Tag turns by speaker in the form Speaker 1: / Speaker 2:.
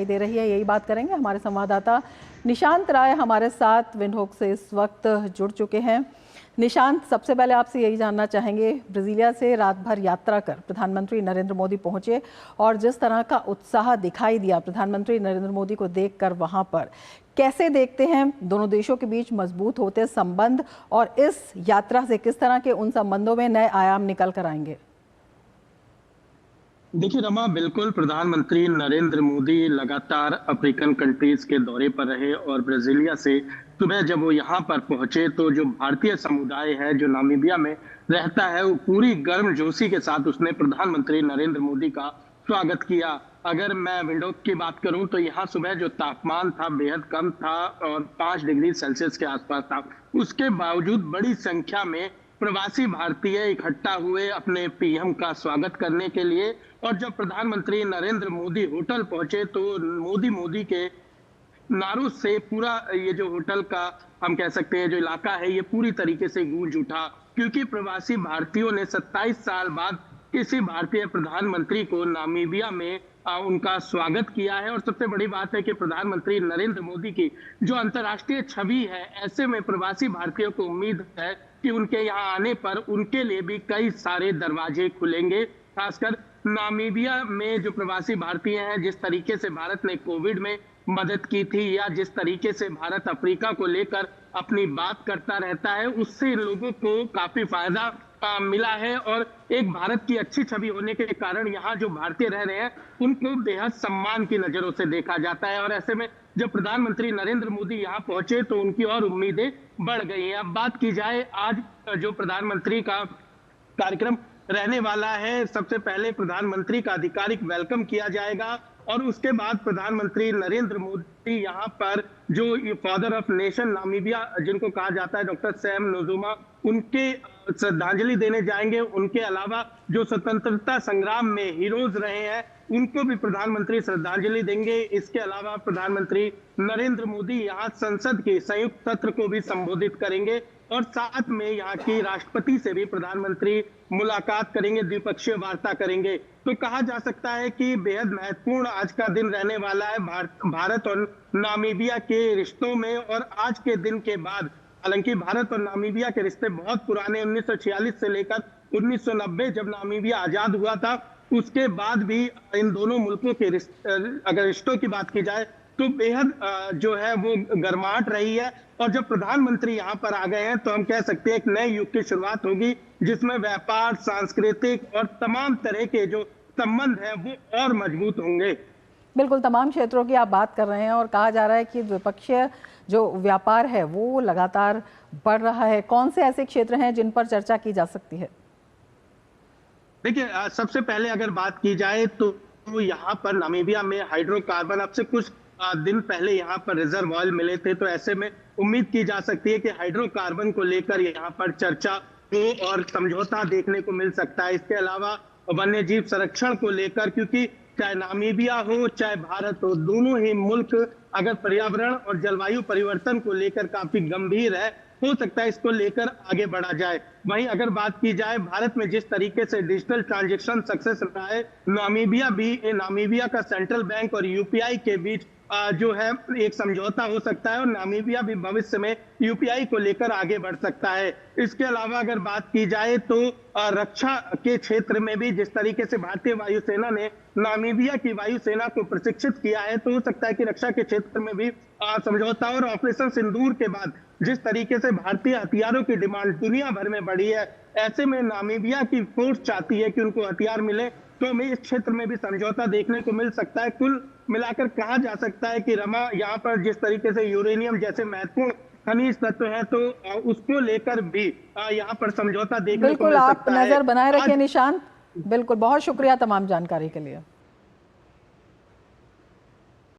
Speaker 1: दे रही है, यही बात करेंगे। हमारे संवाददाता निशांत राय हमारे साथ विंडहोक से इस वक्त जुड़ चुके हैं। निशांत, सबसे पहले आपसे यही जानना चाहेंगे, ब्राजीलिया से रात भर यात्रा कर प्रधानमंत्री नरेंद्र मोदी पहुंचे और जिस तरह का उत्साह दिखाई दिया प्रधानमंत्री नरेंद्र मोदी को देखकर वहां पर, कैसे देखते हैं दोनों देशों के बीच मजबूत होते संबंध और इस यात्रा से किस तरह के उन संबंधों में नए आयाम निकल कर आएंगे?
Speaker 2: देखिए रमा, बिल्कुल प्रधानमंत्री नरेंद्र मोदी लगातार अफ्रीकन कंट्रीज के दौरे पर रहे और ब्राजीलिया से सुबह जब वो यहाँ पर पहुंचे तो जो भारतीय समुदाय है जो नामीबिया में रहता है वो पूरी गर्मजोशी के साथ उसने प्रधानमंत्री नरेंद्र मोदी का स्वागत किया। अगर मैं विंडो की बात करूं तो यहाँ सुबह जो तापमान था बेहद कम था और 5 डिग्री सेल्सियस के आसपास था। उसके बावजूद बड़ी संख्या में प्रवासी भारतीय इकट्ठा हुए अपने पीएम का स्वागत करने के लिए। और जब प्रधानमंत्री नरेंद्र मोदी होटल पहुंचे तो मोदी मोदी के नारों से पूरा ये जो होटल का हम कह सकते हैं जो इलाका है ये पूरी तरीके से गूंज उठा, क्योंकि प्रवासी भारतीयों ने 27 साल बाद किसी भारतीय प्रधानमंत्री को नामीबिया में उनका स्वागत किया है। और सबसे बड़ी बात है कि प्रधानमंत्री नरेंद्र मोदी की जो अंतर्राष्ट्रीय छवि है, ऐसे में प्रवासी भारतीयों को उम्मीद है कि उनके यहाँ आने पर उनके लिए भी कई सारे दरवाजे खुलेंगे। खासकर नामीबिया में जो प्रवासी भारतीय हैं, जिस तरीके से भारत ने कोविड में मदद की थी या जिस तरीके से भारत अफ्रीका को लेकर अपनी बात करता रहता है, उससे लोगों को काफी फायदा मिला है। और एक भारत की अच्छी छवि होने के कारण यहाँ जो भारतीय रह रहे हैं उनको बेहद सम्मान की नजरों से देखा जाता है। और ऐसे में जब प्रधानमंत्री नरेंद्र मोदी यहाँ पहुंचे तो उनकी और उम्मीदें बढ़ गई हैं। अब बात की जाए आज जो प्रधानमंत्री का कार्यक्रम रहने वाला है, सबसे पहले प्रधानमंत्री का आधिकारिक वेलकम किया जाएगा और उसके बाद प्रधानमंत्री नरेंद्र मोदी यहाँ पर जो फादर ऑफ नेशन नामीबिया जिनको कहा जाता है डॉक्टर सैम नुजुमा, उनके श्रद्धांजलि देने जाएंगे। उनके अलावा जो स्वतंत्रता संग्राम में हीरोज रहे हैं उनको भी प्रधानमंत्री श्रद्धांजलि देंगे। इसके अलावा प्रधानमंत्री नरेंद्र मोदी यहाँ संसद के संयुक्त सत्र को भी संबोधित करेंगे और साथ में यहाँ की राष्ट्रपति से भी प्रधानमंत्री मुलाकात करेंगे, द्विपक्षीय वार्ता करेंगे। तो कहा जा सकता है कि बेहद महत्वपूर्ण आज का दिन रहने वाला है भारत और नामीबिया के रिश्तों में। और आज के दिन के बाद, हालांकि भारत और नामीबिया के रिश्ते बहुत पुराने, 1946 से लेकर 1990 जब नामीबिया आजाद हुआ था उसके बाद भी इन दोनों मुल्कों के अगर रिश्तों की बात की जाए तो बेहद जो है वो गर्माहट रही है। और जब प्रधानमंत्री यहाँ पर आ गए हैं तो हम कह सकते हैं एक नए युग की शुरुआत होगी जिसमें व्यापार, सांस्कृतिक और तमाम तरह के जो संबंध हैं वो और मजबूत होंगे।
Speaker 1: बिल्कुल, तमाम क्षेत्रों की आप बात कर रहे हैं और कहा जा रहा है कि द्विपक्षीय जो व्यापार है वो लगातार बढ़ रहा है। कौन से ऐसे क्षेत्र हैं जिन पर चर्चा की जा सकती है?
Speaker 2: देखिए, सबसे पहले अगर बात की जाए तो यहाँ पर नामीबिया में हाइड्रोकार्बन अब से कुछ दिन पहले यहाँ पर रिजर्व ऑयल मिले थे, तो ऐसे में उम्मीद की जा सकती है कि हाइड्रोकार्बन को लेकर यहाँ पर चर्चा हो और समझौता देखने को मिल सकता है। इसके अलावा वन्य जीव संरक्षण को लेकर, क्योंकि चाहे नामीबिया हो चाहे भारत हो, दोनों ही मुल्क अगर पर्यावरण और जलवायु परिवर्तन को लेकर काफी गंभीर है, हो सकता है इसको लेकर आगे बढ़ा जाए। वहीं अगर बात की जाए भारत में जिस तरीके से डिजिटल ट्रांजैक्शन सक्सेस रहा है, नामीबिया का सेंट्रल बैंक और यूपीआई के बीच जो है एक समझौता हो सकता है और नामीबिया भी भविष्य में यूपीआई को लेकर आगे बढ़ सकता है। इसके अलावा अगर बात की जाए तो रक्षा के क्षेत्र में भी जिस तरीके से भारतीय वायुसेना ने नामीबिया की वायुसेना को प्रशिक्षित किया है, तो हो सकता है कि रक्षा के क्षेत्र में भी समझौता। और ऑपरेशन सिंदूर के बाद जिस तरीके से भारतीय हथियारों की डिमांड दुनिया भर में बढ़ी है, ऐसे में नामीबिया की फोर्स चाहती है कि उनको हथियार मिले, तो हमें इस क्षेत्र में भी समझौता देखने को मिल सकता है। कुल मिलाकर कहा जा सकता है कि रमा, यहाँ पर जिस तरीके से यूरेनियम जैसे महत्वपूर्ण खनिज तत्व है तो उसको लेकर भी यहाँ पर समझौता देखने को मिल सकता है।
Speaker 1: बिल्कुल, आप नजर बनाए रखिए निशांत। बिल्कुल, बहुत शुक्रिया तमाम जानकारी के लिए।